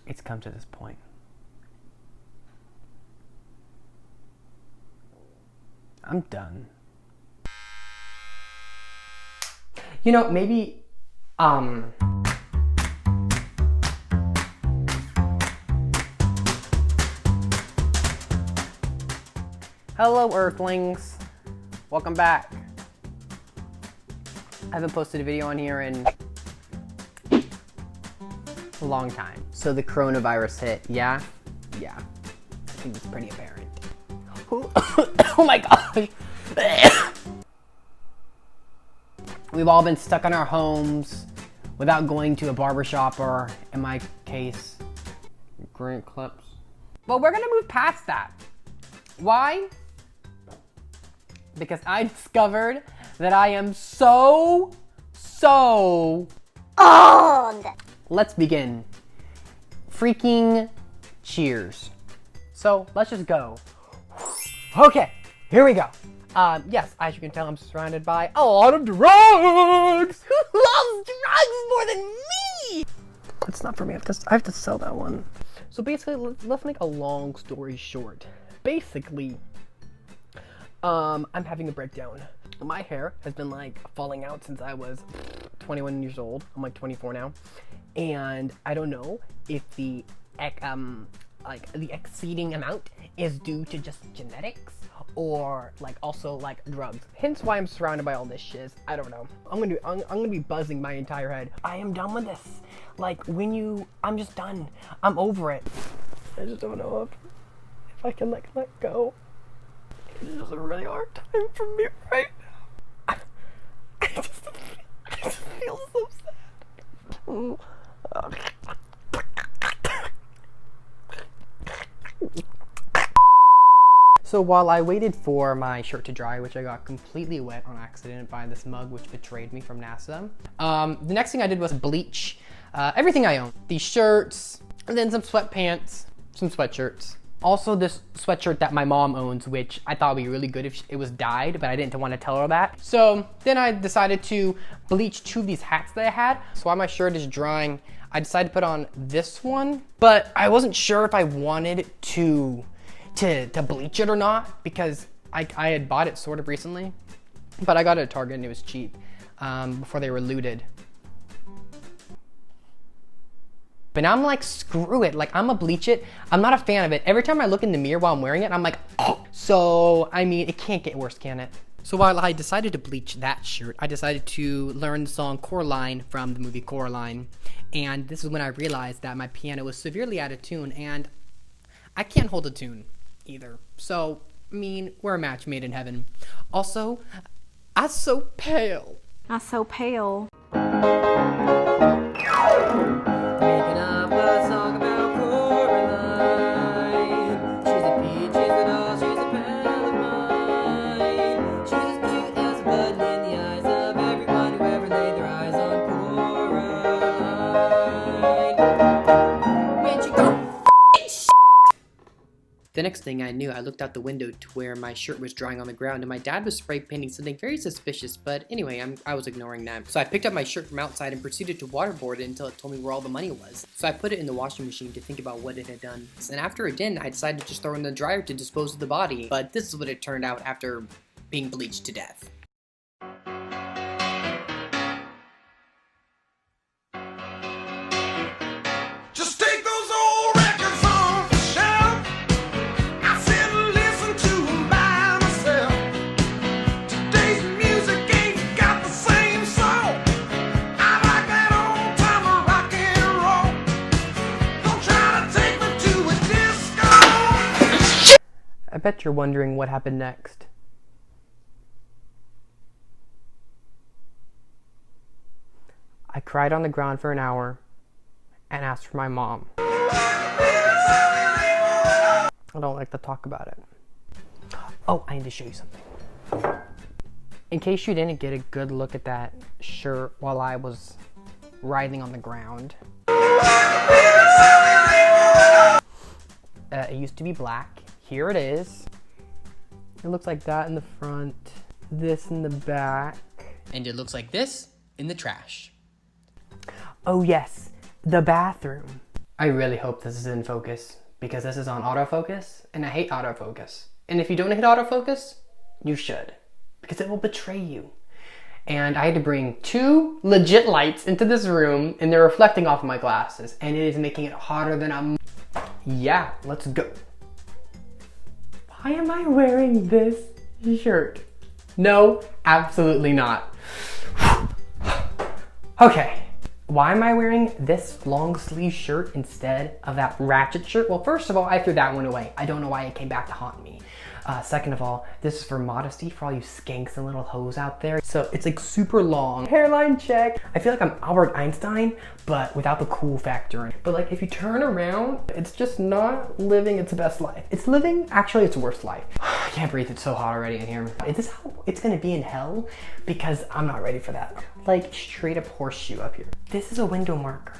It's come to this point. I'm done. You know, maybe, Hello, Earthlings. Welcome back. I haven't posted a video on here in a long time. So the coronavirus hit, yeah? Yeah. I think it's pretty apparent. Oh my gosh. We've all been stuck in our homes without going to a barbershop or, in my case, Grant Clips. But we're gonna move past that. Why? Because I discovered that I am so old. Let's begin. Freaking cheers. So let's just go. Okay, here we go. Yes, as you can tell, I'm surrounded by a lot of drugs. Who loves drugs more than me? It's not for me. I have to sell that one. So basically, let's make a long story short. Basically, I'm having a breakdown. My hair has been like falling out since I was 21 years old. I'm like 24 now, and I don't know if the exceeding amount is due to just genetics or like also like drugs. Hence why I'm surrounded by all this shiz. I don't know. I'm gonna be buzzing my entire head. I am done with this. Like I'm just done. I'm over it. I just don't know if I can like let go. It's just a really hard time for me right now. I just feel so sad. So while I waited for my shirt to dry, which I got completely wet on accident by this mug which betrayed me from NASA, the next thing I did was bleach everything I own. These shirts, and then some sweatpants, some sweatshirts. Also this sweatshirt that my mom owns, which I thought would be really good if it was dyed, but I didn't want to tell her that. So then I decided to bleach two of these hats that I had. So while my shirt is drying, I decided to put on this one, but I wasn't sure if I wanted to bleach it or not, because I had bought it sort of recently, but I got it at Target and it was cheap before they were looted. But now I'm like, screw it. Like, I'm gonna bleach it. I'm not a fan of it. Every time I look in the mirror while I'm wearing it, I'm like, oh. So, I mean, it can't get worse, can it? So while I decided to bleach that shirt, I decided to learn the song Coraline from the movie Coraline. And this is when I realized that my piano was severely out of tune, and I can't hold a tune either. So, I mean, we're a match made in heaven. Also, I'm so pale. I'm so pale. Making up a song about Coraline. She's a peach, she's a doll, she's a pal of mine. She's as cute as a button in the eyes of everyone who ever laid their eyes on Coraline. When she go The next thing I knew, I looked out the window to where my shirt was drying on the ground, and my dad was spray painting something very suspicious, but anyway, I was ignoring that. So I picked up my shirt from outside and proceeded to waterboard it until it told me where all the money was. So I put it in the washing machine to think about what it had done. And after it didn't, I decided to just throw it in the dryer to dispose of the body. But this is what it turned out after being bleached to death. Just take those old records off the shelf. I sit and listen to them by myself. Today's music ain't got the same soul. I like that old time rock and roll. Don't try to take me to a disco. I bet you're wondering what happened next. I cried on the ground for an hour and asked for my mom. I don't like to talk about it. Oh, I need to show you something. In case you didn't get a good look at that shirt while I was writhing on the ground. It used to be black. Here it is. It looks like that in the front, this in the back. And it looks like this in the trash. Oh yes, the bathroom. I really hope this is in focus because this is on autofocus and I hate autofocus. And if you don't hit autofocus, you should because it will betray you. And I had to bring 2 legit lights into this room and they're reflecting off of my glasses and it is making it hotter than a... Yeah, let's go. Why am I wearing this shirt? No, absolutely not. Okay. Why am I wearing this long sleeve shirt instead of that ratchet shirt? Well, first of all, I threw that one away. I don't know why it came back to haunt me. Second of all, this is for modesty for all you skanks and little hoes out there. So it's like super long. Hairline check. I feel like I'm Albert Einstein, but without the cool factor in it. But like if you turn around, it's just not living its best life. It's living actually its worst life. I can't breathe, it's so hot already in here. Is this how it's gonna be in hell? Because I'm not ready for that. Like straight up horseshoe up here. This is a window marker.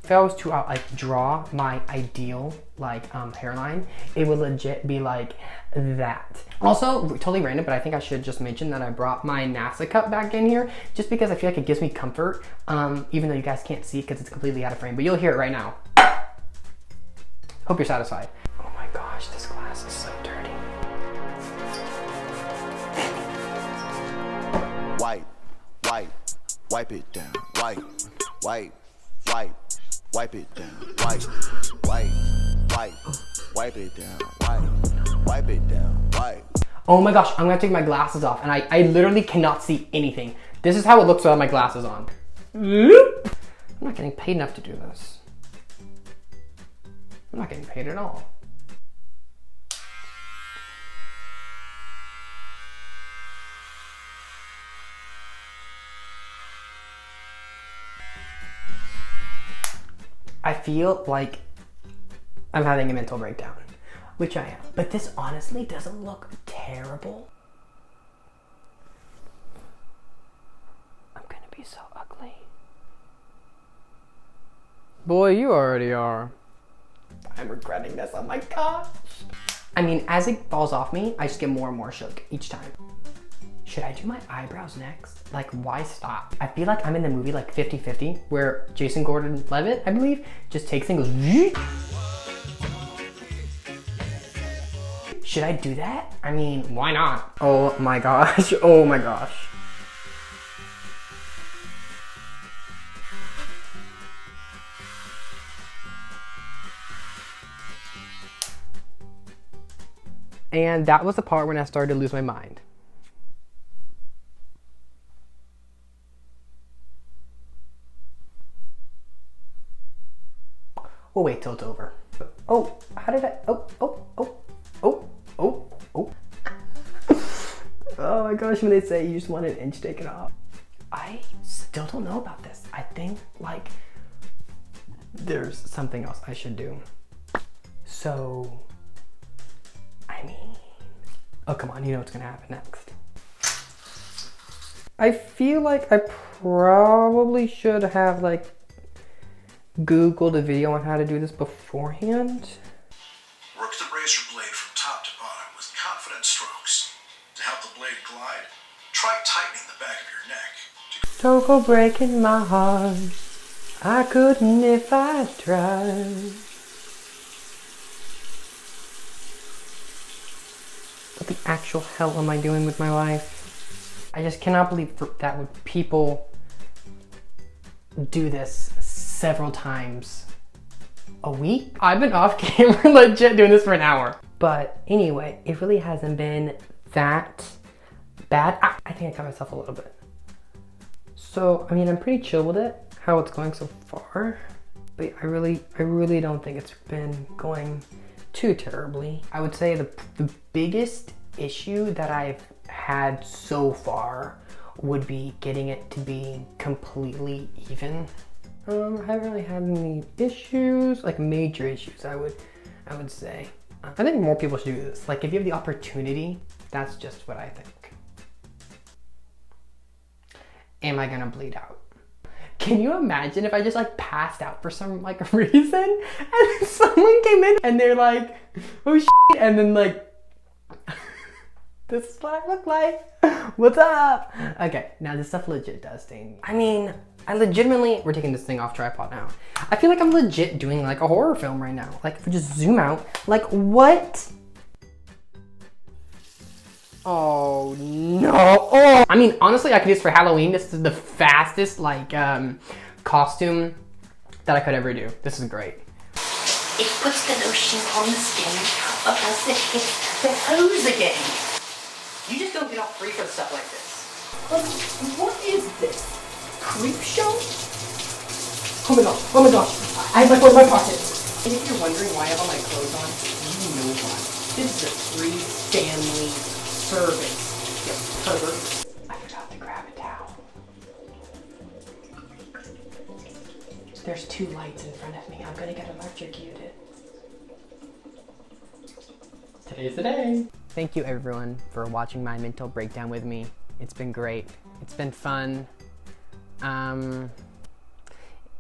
If I was to like draw my ideal like hairline, it would legit be like that. Also, totally random, but I think I should just mention that I brought my NASA cup back in here just because I feel like it gives me comfort, even though you guys can't see it because it's completely out of frame, but you'll hear it right now. Hope you're satisfied. Oh my gosh, this glass is so dirty. Wipe it down. Wipe it down. Wipe it down. Oh my gosh, I'm gonna take my glasses off and I literally cannot see anything. This is how it looks without my glasses on. I'm not getting paid enough to do this. I'm not getting paid at all. I feel like I'm having a mental breakdown, which I am. But this honestly doesn't look terrible. I'm gonna be so ugly. Boy, you already are. I'm regretting this, oh my gosh. I mean, as it falls off me, I just get more and more shook each time. Should I do my eyebrows next? Like, why stop? I feel like I'm in the movie like 50-50, where Jason Gordon-Levitt, I believe, just takes and goes, Vee! Should I do that? I mean, why not? Oh my gosh, oh my gosh. And that was the part when I started to lose my mind. We'll wait till it's over. Oh, how did I, oh. Oh my gosh, when they say you just want an inch taken off. I still don't know about this. I think like there's something else I should do. So, I mean, oh come on, you know what's gonna happen next. I feel like I probably should have like Googled a video on how to do this beforehand. Work the razor blade from top to bottom with confident strokes. To help the blade glide, try tightening the back of your neck. Don't go breaking my heart. I couldn't if I tried. What the actual hell am I doing with my life? I just cannot believe that would people do this several times a week. I've been off camera legit doing this for an hour. But anyway, it really hasn't been that bad. I think I cut myself a little bit. So, I mean, I'm pretty chill with it, how it's going so far. But I really don't think it's been going too terribly. I would say the biggest issue that I've had so far would be getting it to be completely even. I haven't really had any issues, like major issues, I would say. I think more people should do this. Like if you have the opportunity, that's just what I think. Am I gonna bleed out? Can you imagine if I just like passed out for some like reason and someone came in and they're like, oh shit, and then like, this is what I look like. What's up? Okay, now this stuff legit does sting me. I mean, I legitimately, we're taking this thing off tripod now. I feel like I'm legit doing like a horror film right now. Like if we just zoom out, like what? Oh no, oh. I mean, honestly, I could use for Halloween. This is the fastest like costume that I could ever do. This is great. It puts the lotion on the skin of us it hits the hose again. You just don't get off free for stuff like this. What is this? Creep show? Oh my gosh. I have my phone in my pocket. And if you're wondering why I have all my clothes on, you know why. This is a free family service. You pervert. I forgot to grab a towel. There's 2 lights in front of me. I'm gonna get electrocuted. Today's the day. Thank you everyone for watching my mental breakdown with me. It's been great. It's been fun.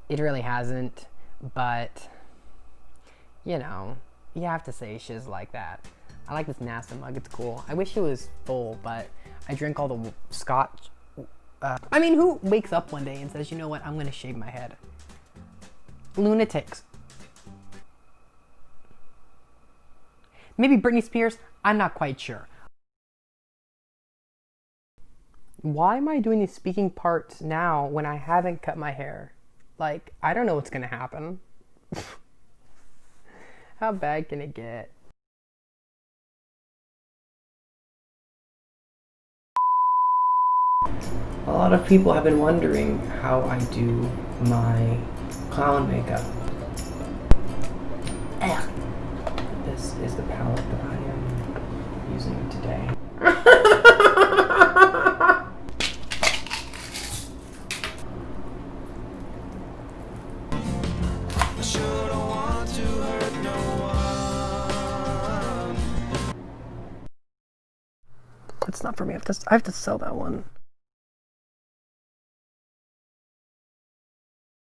It really hasn't, but you know, you have to say shiz like that. I like this NASA mug, it's cool. I wish it was full, but I drink all the scotch. I mean, who wakes up one day and says, you know what, I'm gonna shave my head? Lunatics. Maybe Britney Spears, I'm not quite sure. Why am I doing these speaking parts now when I haven't cut my hair? Like, I don't know what's gonna happen. How bad can it get? A lot of people have been wondering how I do my clown makeup. This is the palette that I am using today. It's not for me. I have to sell that one.